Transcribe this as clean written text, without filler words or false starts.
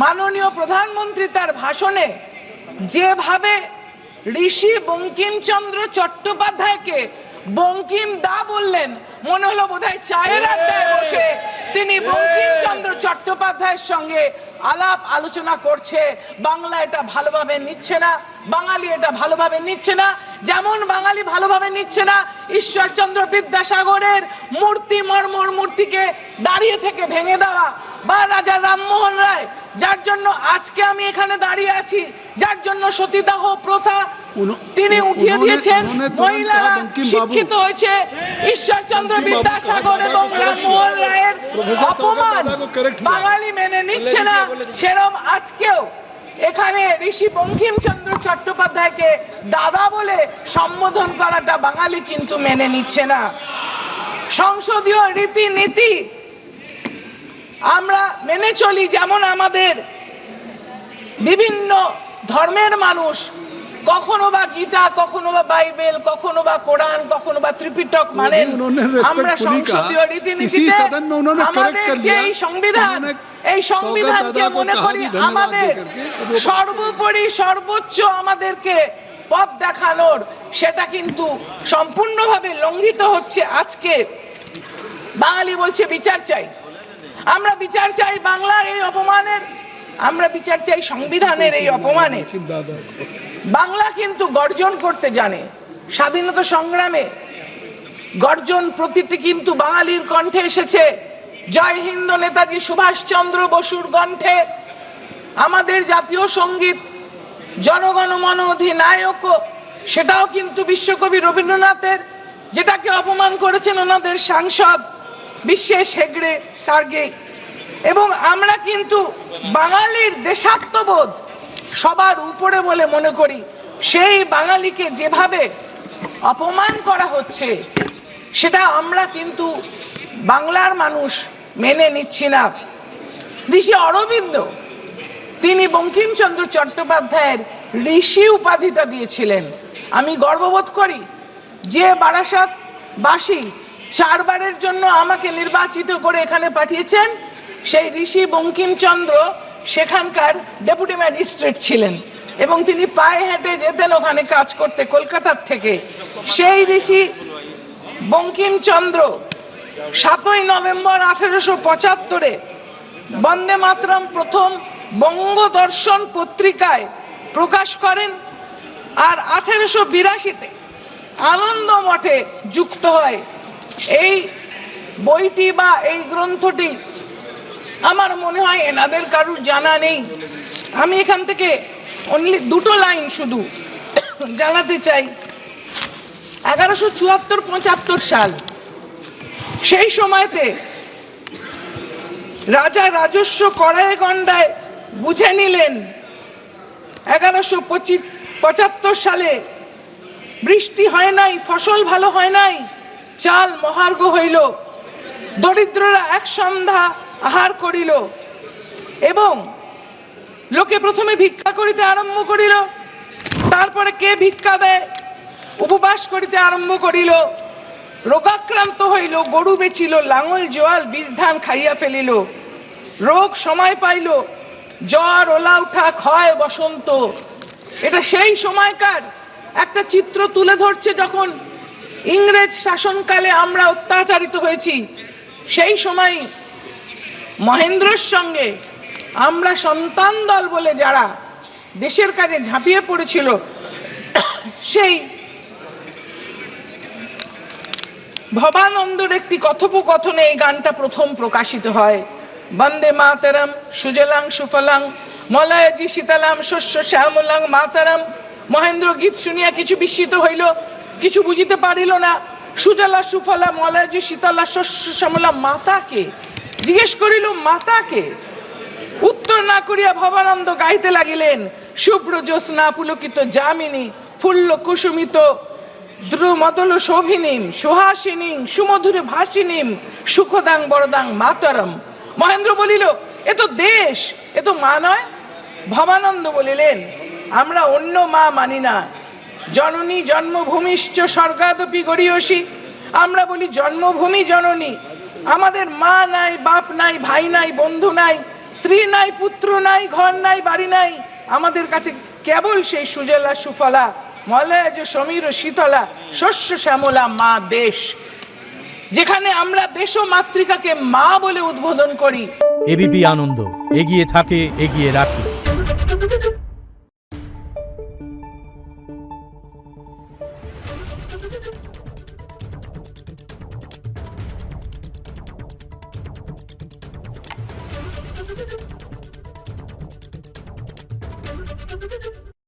মাননীয় প্রধানমন্ত্রী তার ভাষণে যেভাবে ঋষি বঙ্কিমচন্দ্র চট্টোপাধ্যায়কে বঙ্কিম দা বললেন, মনে হলো বোধহয় চায়ের আড্ডায় বসে তিনি বঙ্কিমচন্দ্র চট্টোপাধ্যায়ের সঙ্গে আলাপ আলোচনা করছে। বাংলা এটা ভালোভাবে নিচ্ছে না, বাঙালি এটা ভালোভাবে নিচ্ছে না। যেমন বাঙালি ভালোভাবে নিচ্ছে না ঈশ্বরচন্দ্র বিদ্যাসাগরের মূর্তি, মর্মর মূর্তিকে দাঁড়িয়ে থেকে ভেঙে দেওয়া, বা রাজা রামমোহন রায় যার জন্য আজকে আমি এখানে দাঁড়িয়ে আছি, যার জন্য সতীদাহ প্রথা তিনি উঠিয়ে দিয়েছেন, মহিলারা শিক্ষিত হয়েছে। ঈশ্বরচন্দ্র বিদ্যাসাগর এবং রামমোহন রায়ের অপমান বাঙালি মেনে নিচ্ছে না, সেরকম আজকেও এখানে ঋষি বঙ্কিমচন্দ্র চট্টোপাধ্যায়কে দাদা বলে সম্বোধন করাটা বাঙালি কিন্তু মেনে নিচ্ছে না। সংসদীয় রীতিনীতি আমরা মেনে চলি, যেমন আমাদের বিভিন্ন ধর্মের মানুষ কখনো বা গীতা, কখনো বা বাইবেল, কখনো বা কোরআন, কখনো বা ত্রিপিটক মানেন। আমরা সংসদীয় রীতিনীতিতে আমাদের যে এই সংবিধান, এই সংবিধানকে মনে করি আমাদের সর্বোপরি সর্বোচ্চ আমাদেরকে পথ দেখানোর, সেটা কিন্তু সম্পূর্ণভাবে লঙ্ঘিত হচ্ছে। আজকে বাঙালি বলছে বিচার চাই, আমরা বিচার চাই বাংলার এই অপমানের, আমরা বিচার চাই সংবিধানের এই অপমানের। বাংলা কিন্তু গর্জন করতে জানে, স্বাধীনতা সংগ্রামে গর্জন প্রতিটি কিন্তু বাঙালির কণ্ঠে এসেছে। জয় হিন্দ নেতাজি সুভাষচন্দ্র বসুর কণ্ঠে, আমাদের জাতীয় সঙ্গীত জনগণ মন অধিনায়ক, সেটাও কিন্তু বিশ্বকবি রবীন্দ্রনাথের, যেটাকে অপমান করেছেন ওনাদের সাংসদ বিশ্বেশ হেগড়ে টার্গে। এবং আমরা কিন্তু বাঙালির দেশাত্মবোধ সবার উপরে বলে মনে করি। সেই বাঙালিকে যেভাবে অপমান করা হচ্ছে, সেটা আমরা কিন্তু বাংলার মানুষ মেনে নিচ্ছি না। ঋষি অরবিন্দ তিনি বঙ্কিমচন্দ্র চট্টোপাধ্যায়ের ঋষি উপাধিটা দিয়েছিলেন। আমি গর্ববোধ করি যে বারাসাতবাসী 4 বারের জন্য আমাকে নির্বাচিত করে এখানে পাঠিয়েছেন, সেই ঋষি বঙ্কিমচন্দ্র সেখানকার ডেপুটি ম্যাজিস্ট্রেট ছিলেন এবং তিনি পায়ে হেঁটে যেতেন ওখানে কাজ করতে কলকাতার থেকে। সেই ঋষি বঙ্কিমচন্দ্র 7ই নভেম্বর 1875-এ বন্দে মাতরম প্রথম বঙ্গদর্শন পত্রিকায় প্রকাশ করেন, আর 1882-তে আনন্দ মঠে যুক্ত হয়। এই বইটি বা এই গ্রন্থটি আমার মনে হয় এনাদের কারুর জানা নেই। আমি এখান থেকে অনলি 2টো লাইন শুধু জানাতে চাই। 1174-75 সাল, সেই সময়তে রাজা রাজস্ব কড়ায় গন্ডায় বুঝে নিলেন। 1175 সালে বৃষ্টি হয় নাই, ফসল ভালো হয় নাই, চাল মহার্ঘ হইল, দরিদ্ররা এক সন্ধ্যা আহার করিল এবং লোকে প্রথমে ভিক্ষা করিতে আরম্ভ করিল, তারপরে কে ভিক্ষা দেয় উপবাস করিতে আরম্ভ করিল, রোগাক্রান্ত হইল, গরু বেচিল, লাঙল জোয়াল বীজ ধান খাইয়া ফেলিল, রোগ সময় পাইল, জ্বর, ওলা উঠা, ক্ষয়, বসন্ত। এটা সেই সময়কার একটা চিত্র তুলে ধরছে, যখন ইংরেজ শাসনকালে আমরা অত্যাচারিত হয়েছি। সেই সময় মহেন্দ্রর সঙ্গে আমরা সন্তান দল বলে যারা দেশের কাজে ঝাঁপিয়ে পড়েছিল, সেই ভবানন্দর একটি কথোপকথনে এই গানটা প্রথম প্রকাশিত হয়। বন্দে মাতরম সুজলাং সুফলাং মলয়জি শীতলাম শস্য শ্যামলাং মাতরম। মহেন্দ্র গীত শুনিয়া কিছু বিস্মিত হইল, কিছু বুঝিতে পারিল না। সুজলা সুফলা মলয়জি শীতলা শস্য শ্যামলা, মাতাকে জিজ্ঞেস করিল, মাতাকে? উত্তর না করিয়া ভবানন্দ গাইতে লাগিলেন, শুভ্র জ্যোৎস্না পুলকিত যামিনী ফুল্ল কুসুমিত দ্রুমদল শোভিনীম সুহাসিনীম সুমধুর ভাসিনীম সুখদাং বরদাং মাতরম। মহেন্দ্র বলিল, এ তো দেশ, এ তো মা নয়। ভবানন্দ বলিলেন, আমরা অন্য মা মানি না। জননী জন্মভূমিশ্চ স্বর্গাদপি গরীয়সী, আমরা বলি জন্মভূমি জননী। আমাদের মা নাই, বাপ নাই, ভাই নাই, বন্ধু নাই, স্ত্রী নাই, পুত্র নাই, ঘর নাই, বাড়ি নাই, আমাদের কাছে কেবল সেই সুজলা সুফলা মলয় যে সমীর শীতলা শস্য শ্যামলা মা দেশ, যেখানে আমরা দেশ ও মাতৃকাকে মা বলে উদ্বোধন করি। এবিপি আনন্দ, এগিয়ে থাকে, এগিয়ে রাখে।